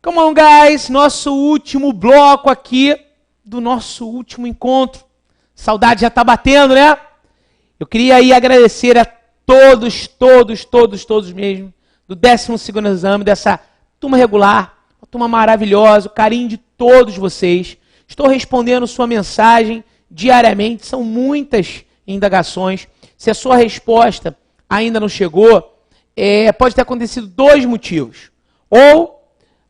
Come on, guys! Nosso último bloco aqui do nosso último encontro. Saudade já tá batendo, né? Eu queria aí agradecer a todos mesmo, do 12º exame, dessa turma regular, uma turma maravilhosa, o carinho de todos vocês. Estou respondendo sua mensagem diariamente, são muitas indagações. Se a sua resposta ainda não chegou, pode ter acontecido dois motivos. Ou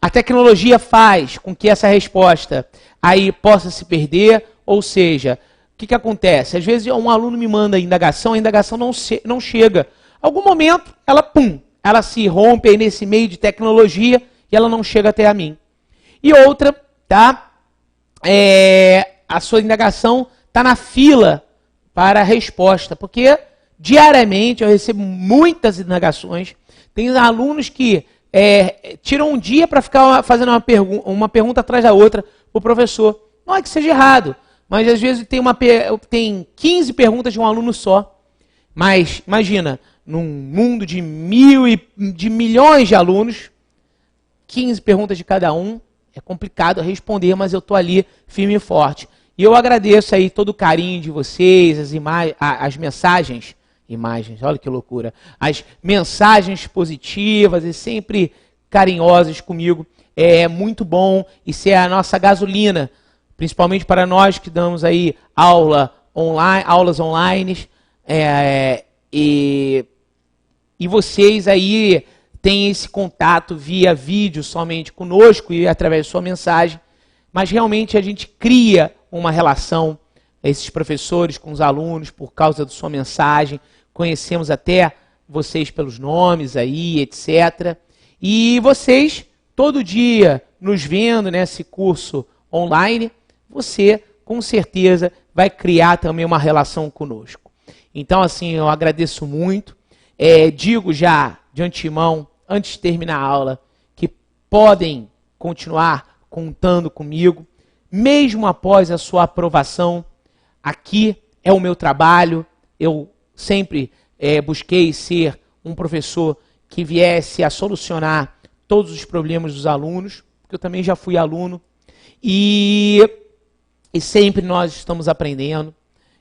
a tecnologia faz com que essa resposta aí possa se perder, ou seja, o que acontece? Às vezes um aluno me manda a indagação não chega. Algum momento, ela se rompe aí nesse meio de tecnologia e ela não chega até a mim. E outra, tá? A sua indagação está na fila para a resposta, porque diariamente eu recebo muitas indagações. Tem alunos que tiram um dia para ficar fazendo uma pergunta atrás da outra para o professor. Não é que seja errado, mas às vezes tem 15 perguntas de um aluno só. Mas imagina, num mundo de milhões de alunos, 15 perguntas de cada um, é complicado responder, mas eu estou ali firme e forte. E eu agradeço aí todo o carinho de vocês, as mensagens. Imagens, olha que loucura. As mensagens positivas e sempre carinhosas comigo. É muito bom. Isso é a nossa gasolina, principalmente para nós que damos aí aulas online. E vocês aí têm esse contato via vídeo somente conosco e através de sua mensagem. Mas realmente a gente cria uma relação, esses professores com os alunos, por causa da sua mensagem. Conhecemos até vocês pelos nomes aí, etc. E vocês, todo dia, nos vendo nesse curso online, você, com certeza, vai criar também uma relação conosco. Então, assim, eu agradeço muito. Digo já, de antemão, antes de terminar a aula, que podem continuar contando comigo, mesmo após a sua aprovação. Aqui é o meu trabalho, eu sempre busquei ser um professor que viesse a solucionar todos os problemas dos alunos, porque eu também já fui aluno, e sempre nós estamos aprendendo.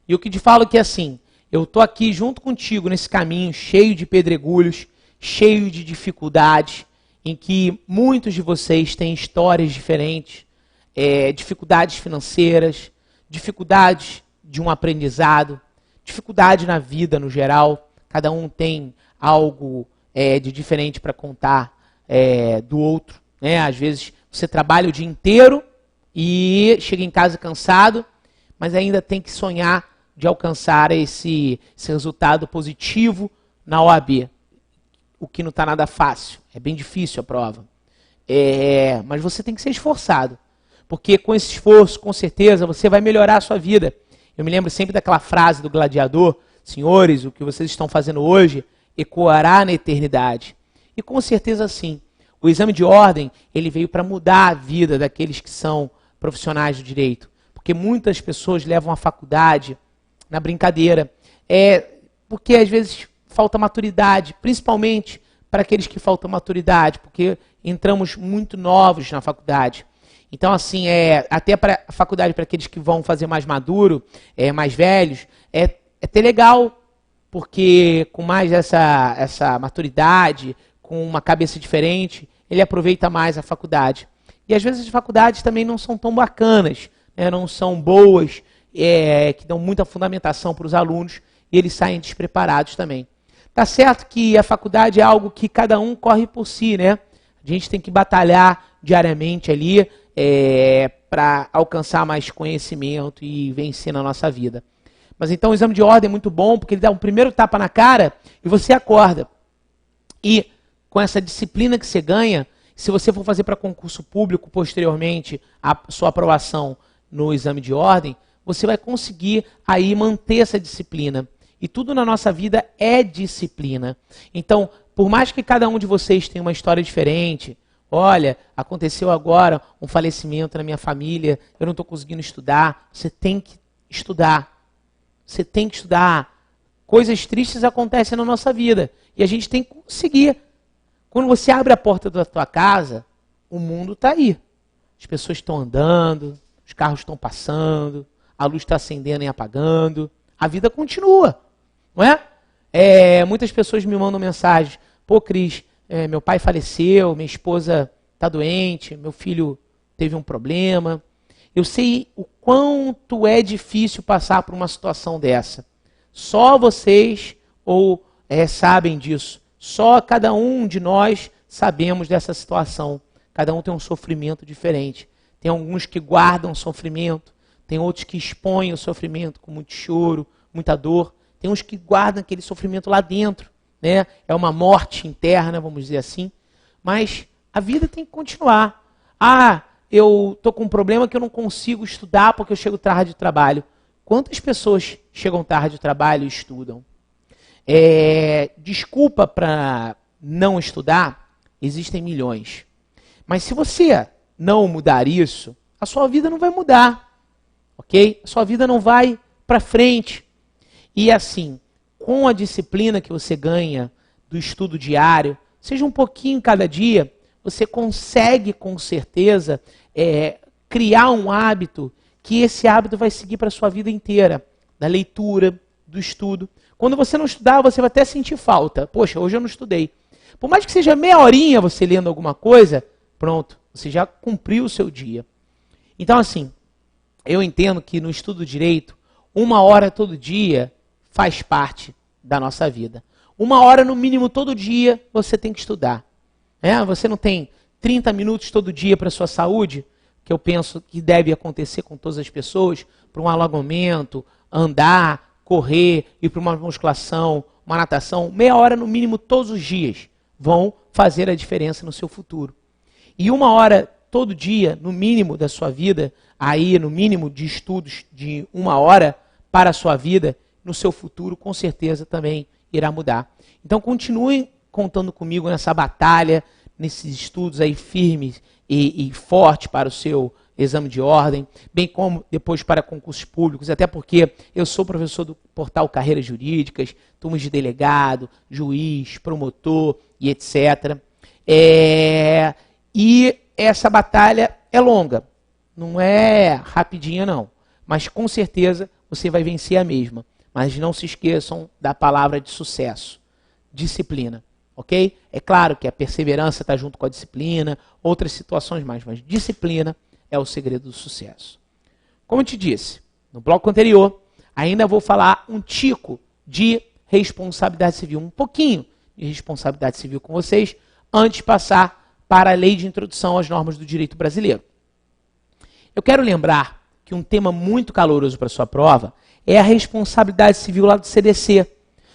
E eu que te falo que assim, eu estou aqui junto contigo nesse caminho cheio de pedregulhos, cheio de dificuldades, em que muitos de vocês têm histórias diferentes, dificuldades financeiras, dificuldades de um aprendizado, dificuldade na vida no geral. Cada um tem algo de diferente para contar do outro, né? Às vezes você trabalha o dia inteiro e chega em casa cansado, mas ainda tem que sonhar de alcançar esse resultado positivo na OAB. O que não está nada fácil, é bem difícil a prova. Mas você tem que ser esforçado, porque com esse esforço, com certeza, você vai melhorar a sua vida. Eu me lembro sempre daquela frase do gladiador: senhores, o que vocês estão fazendo hoje ecoará na eternidade. E com certeza sim. O exame de ordem, ele veio para mudar a vida daqueles que são profissionais do direito. Porque muitas pessoas levam a faculdade na brincadeira. Porque às vezes falta maturidade, principalmente para aqueles que faltam maturidade, porque entramos muito novos na faculdade. Então, assim, até para a faculdade, para aqueles que vão fazer mais maduro, mais velhos, é até legal, porque com mais essa maturidade, com uma cabeça diferente, ele aproveita mais a faculdade. E às vezes as faculdades também não são tão bacanas, né? Não são boas, que dão muita fundamentação para os alunos, e eles saem despreparados também. Tá certo que a faculdade é algo que cada um corre por si, né? A gente tem que batalhar diariamente ali, para alcançar mais conhecimento e vencer na nossa vida. Mas então o exame de ordem é muito bom, porque ele dá um primeiro tapa na cara e você acorda. E com essa disciplina que você ganha, se você for fazer para concurso público posteriormente a sua aprovação no exame de ordem, você vai conseguir aí manter essa disciplina. E tudo na nossa vida é disciplina. Então, por mais que cada um de vocês tenha uma história diferente, olha, aconteceu agora um falecimento na minha família, eu não estou conseguindo estudar. Você tem que estudar. Você tem que estudar. Coisas tristes acontecem na nossa vida e a gente tem que conseguir. Quando você abre a porta da tua casa, o mundo está aí. As pessoas estão andando, os carros estão passando, a luz está acendendo e apagando. A vida continua, não é? Muitas pessoas me mandam mensagens. Pô, Cris, meu pai faleceu, minha esposa está doente, meu filho teve um problema. Eu sei o quanto é difícil passar por uma situação dessa. Só vocês sabem disso. Só cada um de nós sabemos dessa situação. Cada um tem um sofrimento diferente. Tem alguns que guardam o sofrimento, tem outros que expõem o sofrimento com muito choro, muita dor. Tem uns que guardam aquele sofrimento lá dentro, né? É uma morte interna, vamos dizer assim. Mas a vida tem que continuar. Eu estou com um problema que eu não consigo estudar porque eu chego tarde de trabalho. Quantas pessoas chegam tarde de trabalho e estudam? Desculpa para não estudar, existem milhões. Mas se você não mudar isso, a sua vida não vai mudar, ok? A sua vida não vai para frente. E assim, com a disciplina que você ganha do estudo diário, seja um pouquinho cada dia, você consegue com certeza criar um hábito que esse hábito vai seguir para a sua vida inteira, da leitura, do estudo. Quando você não estudar, você vai até sentir falta. Poxa, hoje eu não estudei. Por mais que seja meia horinha você lendo alguma coisa, pronto, você já cumpriu o seu dia. Então assim, eu entendo que no estudo direito, 1 hora todo dia faz parte da nossa vida. 1 hora no mínimo todo dia você tem que estudar. Você não tem 30 minutos todo dia para a sua saúde, que eu penso que deve acontecer com todas as pessoas, para um alongamento, andar, correr, ir para uma musculação, uma natação, meia hora no mínimo todos os dias vão fazer a diferença no seu futuro. E 1 hora todo dia, no mínimo da sua vida, aí no mínimo de estudos de 1 hora para a sua vida, no seu futuro com certeza também irá mudar. Então continuem contando comigo nessa batalha, nesses estudos aí firmes e fortes para o seu exame de ordem, bem como depois para concursos públicos, até porque eu sou professor do portal Carreiras Jurídicas, turmas de delegado, juiz, promotor e etc. E essa batalha é longa, não é rapidinha não, mas com certeza você vai vencer a mesma. Mas não se esqueçam da palavra de sucesso, disciplina, ok? É claro que a perseverança está junto com a disciplina, outras situações mais, mas disciplina é o segredo do sucesso. Como eu te disse, no bloco anterior, ainda vou falar um tico de responsabilidade civil, um pouquinho de responsabilidade civil com vocês, antes de passar para a lei de introdução às normas do direito brasileiro. Eu quero lembrar que um tema muito caloroso para a sua prova é a responsabilidade civil lá do CDC.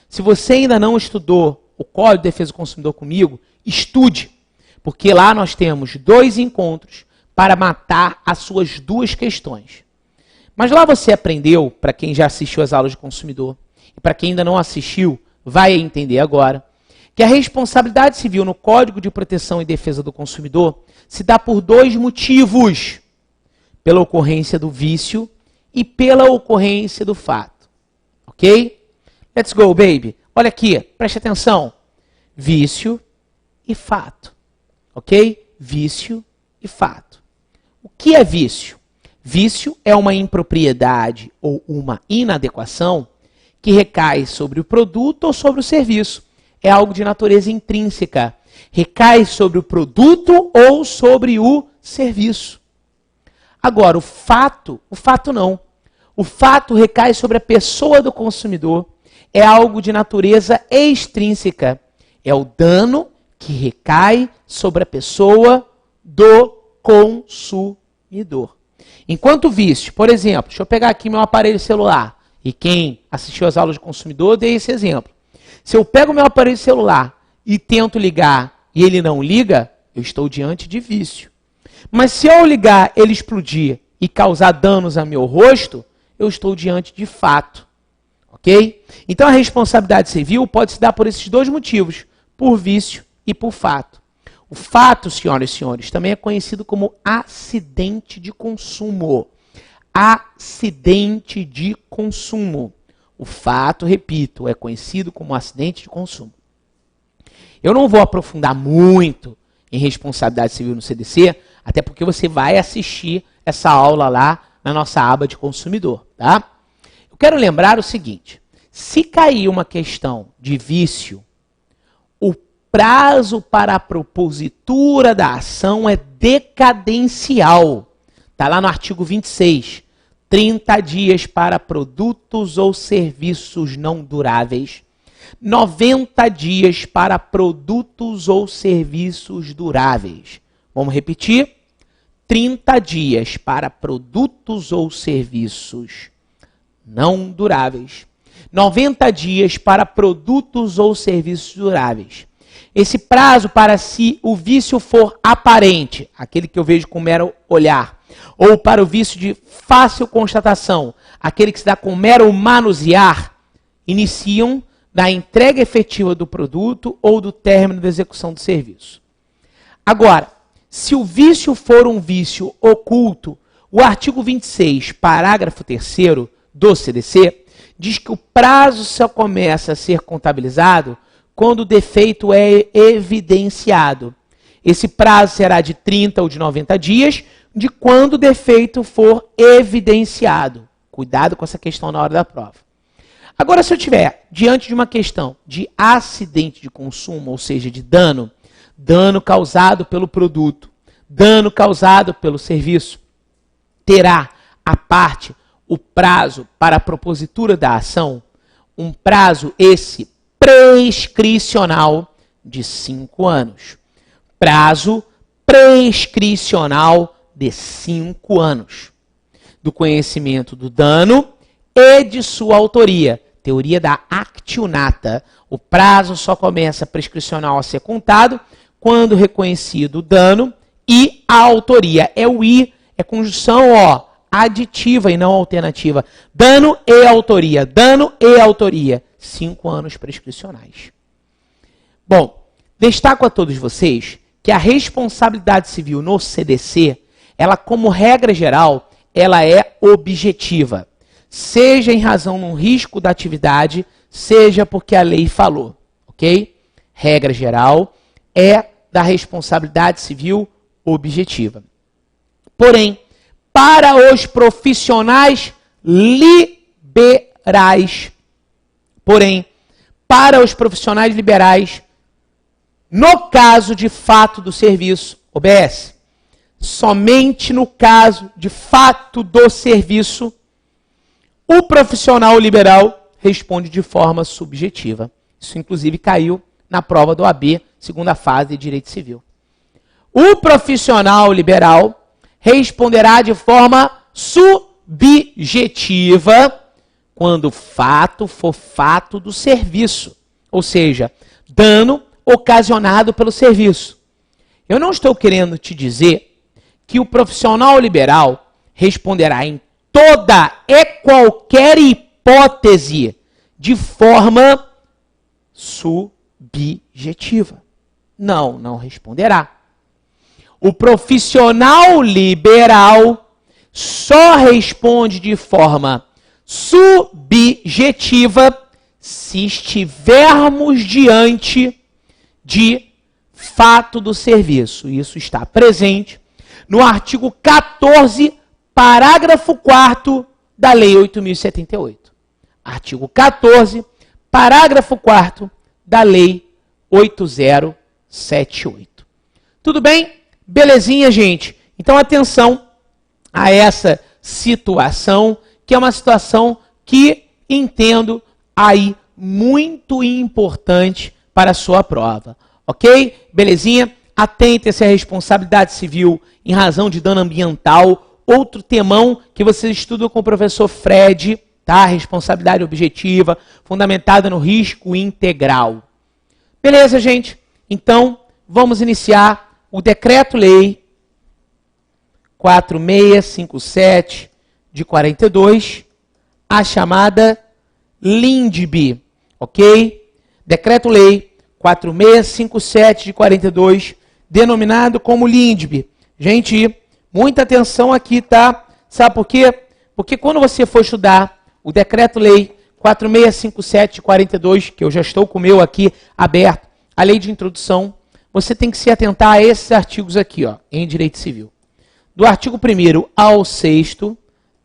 Se você ainda não estudou o Código de Defesa do Consumidor comigo, estude, porque lá nós temos 2 encontros para matar as suas 2 questões. Mas lá você aprendeu, para quem já assistiu às aulas de consumidor, e para quem ainda não assistiu, vai entender agora, que a responsabilidade civil no Código de Proteção e Defesa do Consumidor se dá por 2 motivos. Pela ocorrência do vício e pela ocorrência do fato. Ok? Let's go, baby. Olha aqui, preste atenção. Vício e fato. Ok? Vício e fato. O que é vício? Vício é uma impropriedade ou uma inadequação que recai sobre o produto ou sobre o serviço. É algo de natureza intrínseca. Recai sobre o produto ou sobre o serviço. Agora, o fato não. O fato recai sobre a pessoa do consumidor. É algo de natureza extrínseca. É o dano que recai sobre a pessoa do consumidor. Enquanto vício, por exemplo, deixa eu pegar aqui meu aparelho celular. E quem assistiu às aulas de consumidor, dei esse exemplo. Se eu pego meu aparelho celular e tento ligar e ele não liga, eu estou diante de vício. Mas se eu ligar, ele explodir e causar danos a meu rosto, eu estou diante de fato. Ok? Então a responsabilidade civil pode se dar por esses 2 motivos, por vício e por fato. O fato, senhoras e senhores, também é conhecido como acidente de consumo. Acidente de consumo. O fato, repito, é conhecido como acidente de consumo. Eu não vou aprofundar muito em responsabilidade civil no CDC, até porque você vai assistir essa aula lá na nossa aba de consumidor, tá? Eu quero lembrar o seguinte, se cair uma questão de vício, o prazo para a propositura da ação é decadencial. Está lá no artigo 26. 30 dias para produtos ou serviços não duráveis. 90 dias para produtos ou serviços duráveis. Vamos repetir? 30 dias para produtos ou serviços não duráveis. 90 dias para produtos ou serviços duráveis. Esse prazo para se o vício for aparente, aquele que eu vejo com mero olhar, ou para o vício de fácil constatação, aquele que se dá com mero manusear, iniciam da entrega efetiva do produto ou do término da execução do serviço. Agora, se o vício for um vício oculto, o artigo 26, parágrafo 3º do CDC, diz que o prazo só começa a ser contabilizado quando o defeito é evidenciado. Esse prazo será de 30 ou de 90 dias, de quando o defeito for evidenciado. Cuidado com essa questão na hora da prova. Agora, se eu tiver diante de uma questão de acidente de consumo, ou seja, de dano, dano causado pelo produto, dano causado pelo serviço, terá a parte o prazo para a propositura da ação, um prazo esse prescricional de 5 anos. Prazo prescricional de 5 anos. Do conhecimento do dano e de sua autoria. Teoria da actionata. O prazo só começa prescricional a ser contado quando reconhecido o dano e a autoria. É o I, é conjunção aditiva e não alternativa. Dano e autoria. Dano e autoria. 5 anos prescricionais. Bom, destaco a todos vocês que a responsabilidade civil no CDC, ela como regra geral, ela é objetiva. Seja em razão de um risco da atividade, seja porque a lei falou, ok? Regra geral é da responsabilidade civil objetiva. Porém, para os profissionais liberais, no caso de fato do serviço, OBS, somente no caso de fato do serviço, o profissional liberal responde de forma subjetiva. Isso, inclusive, caiu na prova do AB, segunda fase de Direito Civil. O profissional liberal responderá de forma subjetiva quando o fato for fato do serviço, ou seja, dano ocasionado pelo serviço. Eu não estou querendo te dizer que o profissional liberal responderá em toda e qualquer hipótese de forma subjetiva. Não responderá. O profissional liberal só responde de forma subjetiva se estivermos diante de fato do serviço. Isso está presente no artigo 14, parágrafo 4º da Lei 8.078. Artigo 14, parágrafo 4º da Lei 8078. Tudo bem? Belezinha, gente? Então, atenção a essa situação, que é uma situação que entendo aí muito importante para a sua prova. Ok? Belezinha? Atente-se à responsabilidade civil em razão de dano ambiental. Outro temão que vocês estudam com o professor Fred, tá? Responsabilidade objetiva, fundamentada no risco integral. Beleza, gente? Então, vamos iniciar o Decreto-Lei 4657 de 42, a chamada LINDB, ok? Decreto-Lei 4657 de 42, denominado como LINDB. Gente, muita atenção aqui, tá? Sabe por quê? Porque quando você for estudar o Decreto-Lei 4657 de 42, que eu já estou com o meu aqui aberto, a lei de introdução, você tem que se atentar a esses artigos aqui, ó, em Direito Civil. Do artigo 1º ao 6º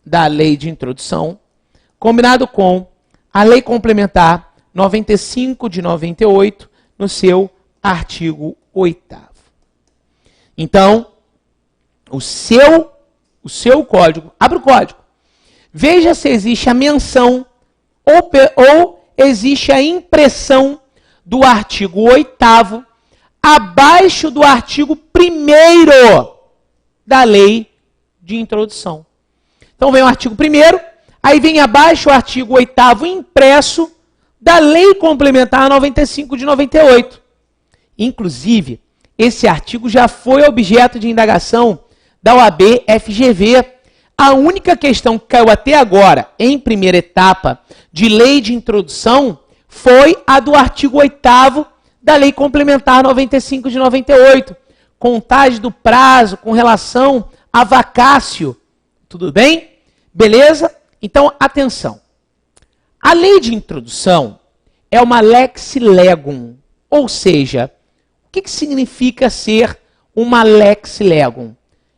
da Lei de Introdução, combinado com a Lei Complementar 95 de 98, no seu artigo 8º. Então, o seu código, abre o código, veja se existe a menção ou existe a impressão do artigo 8º abaixo do artigo 1º da Lei de Introdução. Então vem o artigo 1º, aí vem abaixo o artigo 8º impresso da Lei Complementar 95 de 98. Inclusive, esse artigo já foi objeto de indagação da OAB FGV. A única questão que caiu até agora, em primeira etapa, de Lei de Introdução, foi a do artigo 8º da Lei Complementar 95 de 98. Contagem do prazo com relação a vacácio. Tudo bem? Beleza? Então, atenção. A Lei de Introdução é uma lex legum, ou seja, o que significa ser uma lex legum?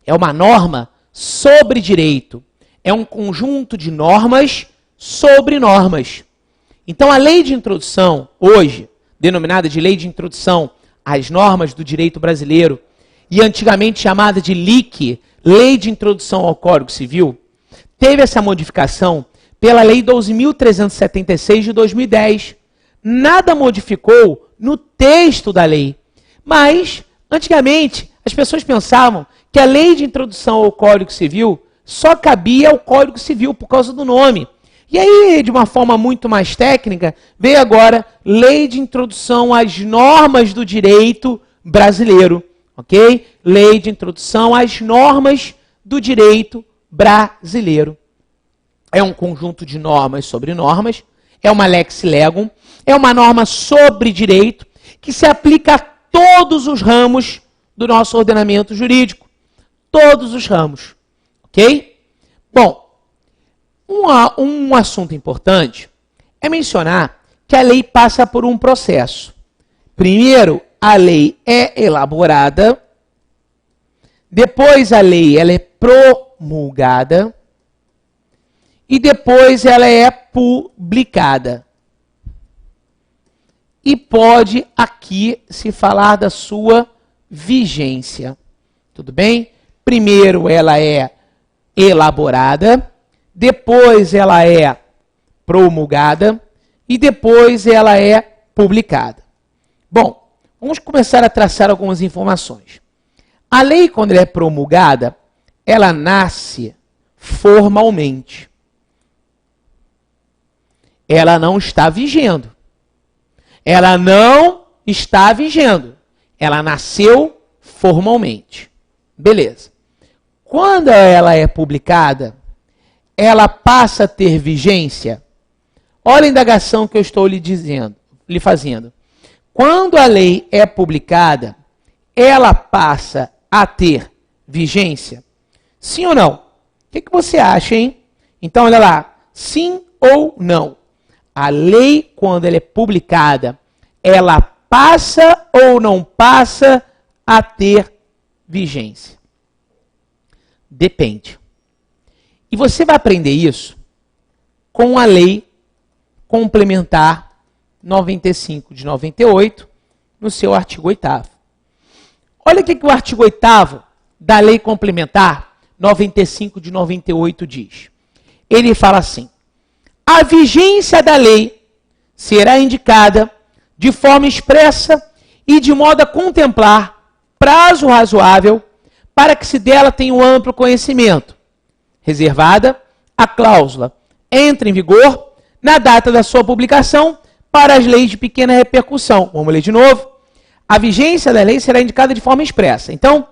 É uma norma sobre direito. É um conjunto de normas sobre normas. Então, a Lei de Introdução, hoje, denominada de Lei de Introdução às Normas do Direito Brasileiro, e antigamente chamada de LIC, Lei de Introdução ao Código Civil, teve essa modificação pela Lei 12.376 de 2010. Nada modificou no texto da lei. Mas, antigamente, as pessoas pensavam que a Lei de Introdução ao Código Civil só cabia ao Código Civil por causa do nome. E aí, de uma forma muito mais técnica, veio agora Lei de Introdução às Normas do Direito Brasileiro. Ok? Lei de Introdução às Normas do Direito Brasileiro. É um conjunto de normas sobre normas, é uma lex legum, é uma norma sobre direito que se aplica a todos os ramos do nosso ordenamento jurídico. Todos os ramos. Ok? Bom, um assunto importante é mencionar que a lei passa por um processo. Primeiro, a lei é elaborada, depois a lei ela é promulgada e depois ela é publicada. E pode aqui se falar da sua vigência. Tudo bem? Primeiro ela é elaborada, depois ela é promulgada e depois ela é publicada. Bom, vamos começar a traçar algumas informações. A lei, quando ela é promulgada, ela nasce formalmente. Ela não está vigendo. Ela não está vigendo. Ela nasceu formalmente. Beleza. Quando ela é publicada, ela passa a ter vigência. Olha a indagação que eu estou lhe fazendo. Quando a lei é publicada, ela passa a ter vigência? Sim ou não? O que você acha, hein? Então, olha lá. Sim ou não? A lei, quando ela é publicada, ela passa ou não passa a ter vigência? Depende. E você vai aprender isso com a Lei Complementar 95 de 98, no seu artigo 8º. Olha o que o artigo 8º da Lei Complementar 95 de 98 diz. Ele fala assim: a vigência da lei será indicada de forma expressa e de modo a contemplar prazo razoável para que se dela tenha um amplo conhecimento, reservada a cláusula entra em vigor na data da sua publicação para as leis de pequena repercussão. Vamos ler de novo. A vigência da lei será indicada de forma expressa. Então,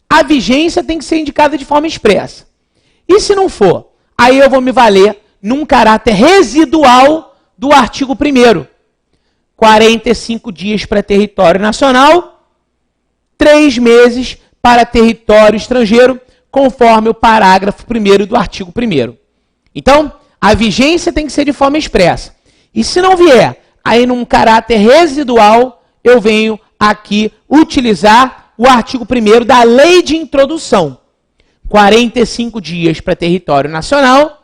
a vigência tem que ser indicada de forma expressa. E se não for, aí eu vou me valer num caráter residual do artigo 1º. 45 dias para território nacional, 3 meses para território estrangeiro, conforme o parágrafo 1º do artigo 1º. Então, a vigência tem que ser de forma expressa. E se não vier, aí num caráter residual, eu venho aqui utilizar o artigo 1º da Lei de Introdução. 45 dias para território nacional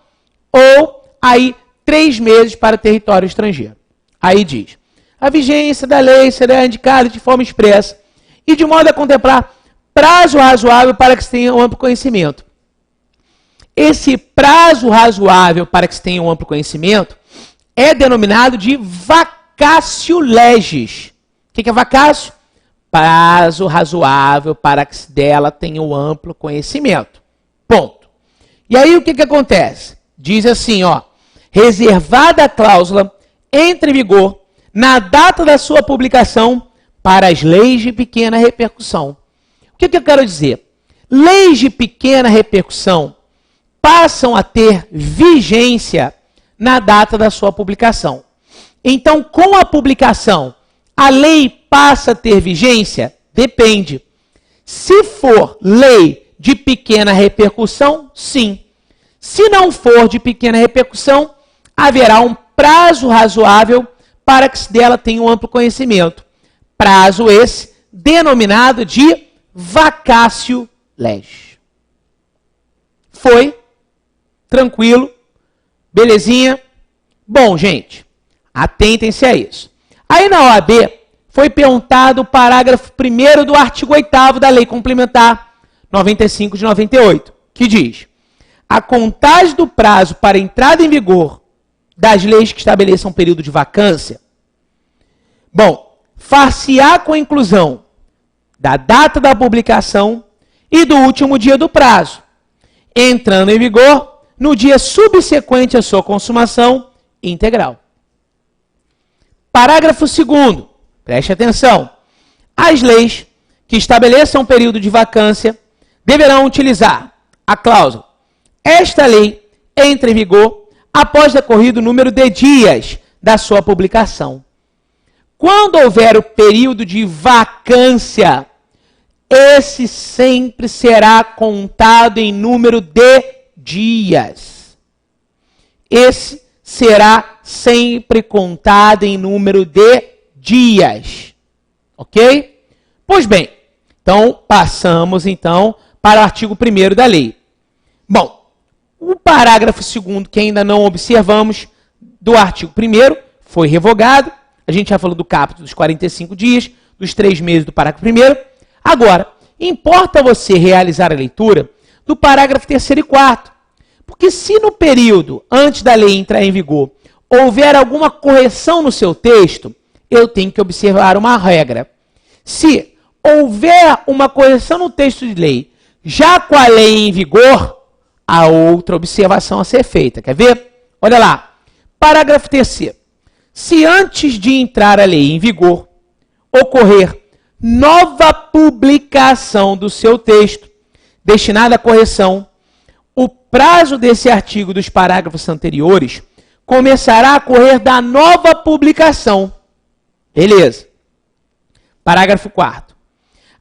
ou aí 3 meses para território estrangeiro. Aí diz, a vigência da lei será indicada de forma expressa e de modo a contemplar prazo razoável para que se tenha um amplo conhecimento. Esse prazo razoável para que se tenha um amplo conhecimento é denominado de vacatio legis. O que é vacatio? Prazo razoável para que dela tenha um amplo conhecimento. Ponto. E aí o que acontece? Diz assim, ó, reservada a cláusula entre em vigor na data da sua publicação para as leis de pequena repercussão. O que eu quero dizer? Leis de pequena repercussão passam a ter vigência na data da sua publicação. Então, com a publicação, a lei passa a ter vigência? Depende. Se for lei de pequena repercussão, sim. Se não for de pequena repercussão, haverá um prazo razoável para que dela tenha um amplo conhecimento. Prazo esse denominado de vacatio legis. Foi? Tranquilo? Belezinha? Bom, gente, atentem-se a isso. Aí na OAB foi perguntado o parágrafo 1º do artigo 8º da Lei Complementar 95 de 98, que diz: a contagem do prazo para entrada em vigor das leis que estabeleçam período de vacância, bom, far-se-á com a inclusão da data da publicação e do último dia do prazo, entrando em vigor no dia subsequente à sua consumação integral. Parágrafo 2º, preste atenção. As leis que estabeleçam período de vacância deverão utilizar a cláusula: esta lei entra em vigor após decorrido o número de dias da sua publicação. Quando houver o período de vacância, esse sempre será contado em número de dias. Esse será sempre contado em número de dias. Ok? Pois bem, então passamos então para o artigo 1º da lei. Bom, o parágrafo 2º, que ainda não observamos, do artigo 1º, foi revogado. A gente já falou do caput dos 45 dias, dos 3 meses do parágrafo 1º. Agora, importa você realizar a leitura do parágrafo 3º e 4º. Porque se no período antes da lei entrar em vigor houver alguma correção no seu texto, eu tenho que observar uma regra. Se houver uma correção no texto de lei, já com a lei em vigor, há outra observação a ser feita. Quer ver? Olha lá. Parágrafo 3º. Se antes de entrar a lei em vigor, ocorrer nova publicação do seu texto destinada à correção, o prazo desse artigo dos parágrafos anteriores começará a correr da nova publicação. Beleza. Parágrafo 4º.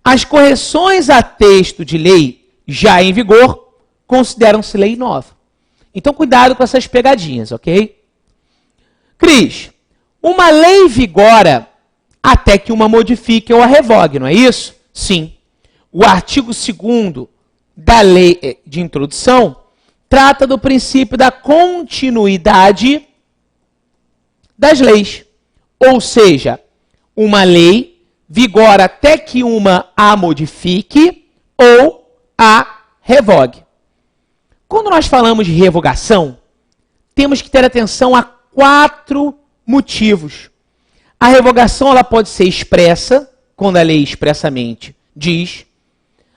As correções a texto de lei já em vigor consideram-se lei nova. Então, cuidado com essas pegadinhas, ok? Cris, uma lei vigora até que uma modifique ou a revogue, não é isso? Sim. O artigo 2º da Lei de Introdução trata do princípio da continuidade das leis. Ou seja, uma lei vigora até que uma a modifique ou a revogue. Quando nós falamos de revogação, temos que ter atenção a 4 motivos. A revogação ela pode ser expressa, quando a lei expressamente diz.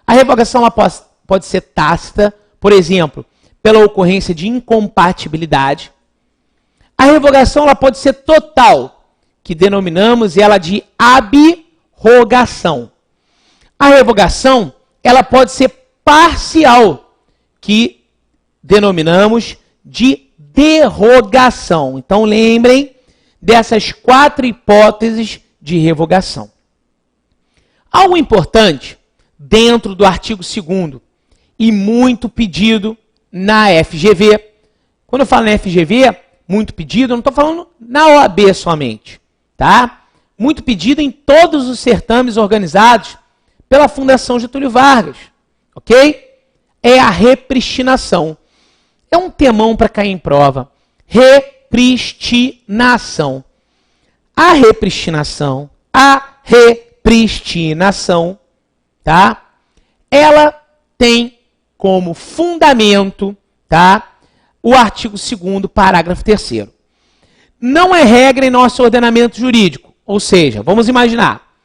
A revogação ela pode ser tácita, por exemplo, pela ocorrência de incompatibilidade. A revogação ela pode ser total, que denominamos ela de abrogação. A revogação ela pode ser parcial, que denominamos de derrogação. Então lembrem dessas 4 hipóteses de revogação. Algo importante dentro do artigo 2º e muito pedido na FGV. Quando eu falo na FGV, muito pedido, eu não estou falando na OAB somente, tá? muito pedida em todos os certames organizados pela Fundação Getúlio Vargas, ok? É a repristinação. É um temão para cair em prova. Repristinação. A repristinação, tá? Ela tem como fundamento, tá? O artigo 2º, parágrafo 3º. Não é regra em nosso ordenamento jurídico. Ou seja, vamos imaginar,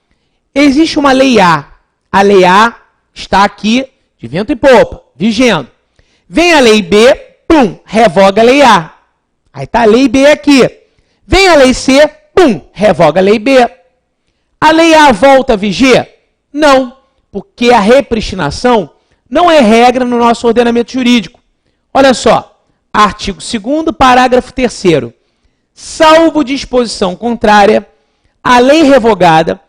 existe uma lei A. A lei A está aqui, de vento e popa, vigendo. Vem a lei B, pum, revoga a lei A. Aí está a lei B aqui. Vem a lei C, pum, revoga a lei B. A lei A volta a viger? Não, porque a repristinação não é regra no nosso ordenamento jurídico. Olha só, artigo 2º, parágrafo 3º. Salvo disposição contrária, a lei revogada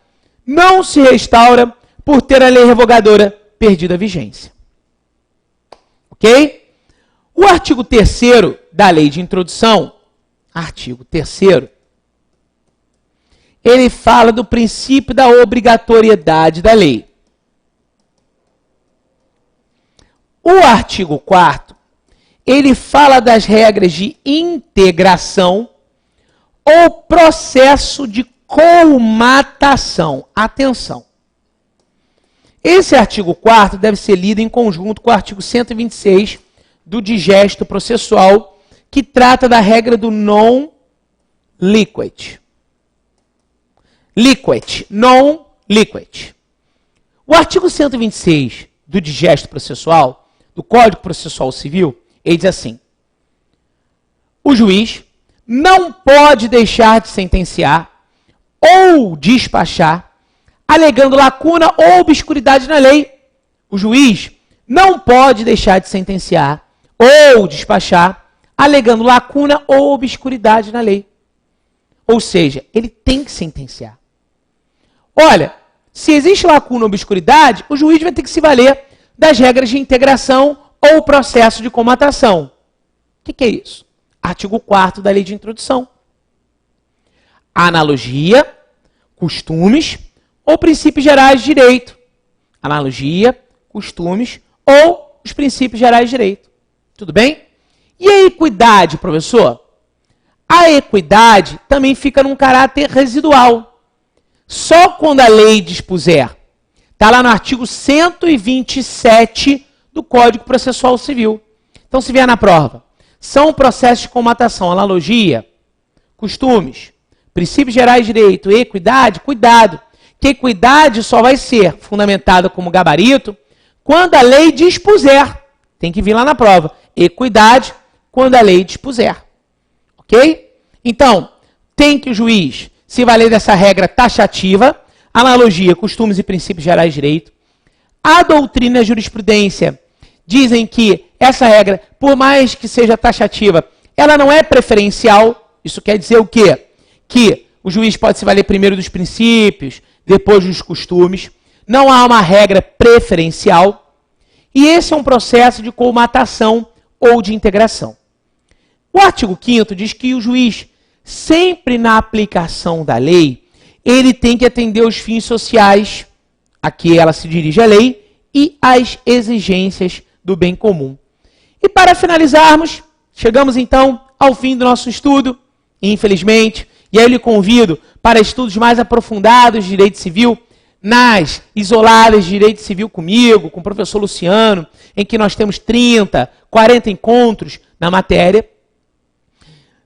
não se restaura por ter a lei revogadora perdido a vigência. Ok? O artigo 3º da lei de introdução, artigo 3º, ele fala do princípio da obrigatoriedade da lei. O artigo 4º, ele fala das regras de integração ou processo de colmatação. Atenção. Esse artigo 4º deve ser lido em conjunto com o artigo 126 do Digesto Processual, que trata da regra do non-liquid. Non-liquid. O artigo 126 do Digesto Processual, do Código Processual Civil, ele diz assim: o juiz não pode deixar de sentenciar ou despachar, alegando lacuna ou obscuridade na lei. O juiz não pode deixar de sentenciar ou despachar, alegando lacuna ou obscuridade na lei. Ou seja, ele tem que sentenciar. Olha, se existe lacuna ou obscuridade, o juiz vai ter que se valer das regras de integração ou processo de comatação. O que é isso? Artigo 4º da Lei de Introdução. Analogia, costumes ou princípios gerais de direito. Analogia, costumes ou os princípios gerais de direito. Tudo bem? E a equidade, professor? A equidade também fica num caráter residual. Só quando a lei dispuser. Está lá no artigo 127 do Código Processual Civil. Então, se vier na prova, são processos de comatação, analogia, costumes, princípios gerais de direito, equidade, cuidado. Que equidade só vai ser fundamentada como gabarito quando a lei dispuser. Tem que vir lá na prova. Equidade quando a lei dispuser. Ok? Então, tem que o juiz se valer dessa regra taxativa, analogia, costumes e princípios gerais de direito. A doutrina e a jurisprudência dizem que essa regra, por mais que seja taxativa, ela não é preferencial. Isso quer dizer o quê? Que o juiz pode se valer primeiro dos princípios, depois dos costumes. Não há uma regra preferencial. E esse é um processo de colmatação ou de integração. O artigo 5º diz que o juiz, sempre na aplicação da lei, ele tem que atender os fins sociais a que ela se dirige a lei e as exigências do bem comum. E para finalizarmos, chegamos então ao fim do nosso estudo, infelizmente, e aí eu lhe convido para estudos mais aprofundados de direito civil, nas isoladas de direito civil comigo, com o professor Luciano, em que nós temos 30, 40 encontros na matéria.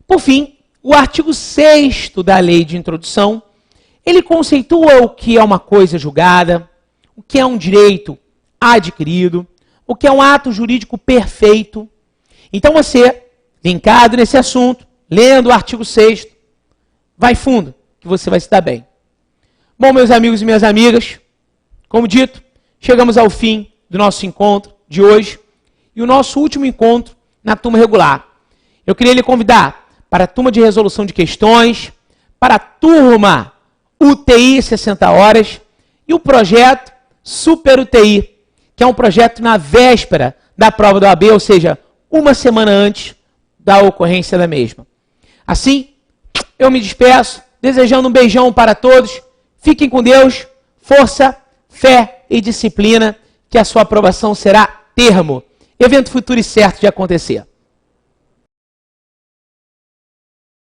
Por fim, o artigo 6º da Lei de Introdução, ele conceitua o que é uma coisa julgada, o que é um direito adquirido, o que é um ato jurídico perfeito. Então você, linkado nesse assunto, lendo o artigo 6º, vai fundo, que você vai se dar bem. Bom, meus amigos e minhas amigas, como dito, chegamos ao fim do nosso encontro de hoje e o nosso último encontro na turma regular. Eu queria lhe convidar para a turma de resolução de questões, para a turma UTI 60 horas e o projeto Super UTI, que é um projeto na véspera da prova da OAB, ou seja, uma semana antes da ocorrência da mesma. Assim, eu me despeço, desejando um beijão para todos. Fiquem com Deus, força, fé e disciplina, que a sua aprovação será termo. Evento futuro e certo de acontecer.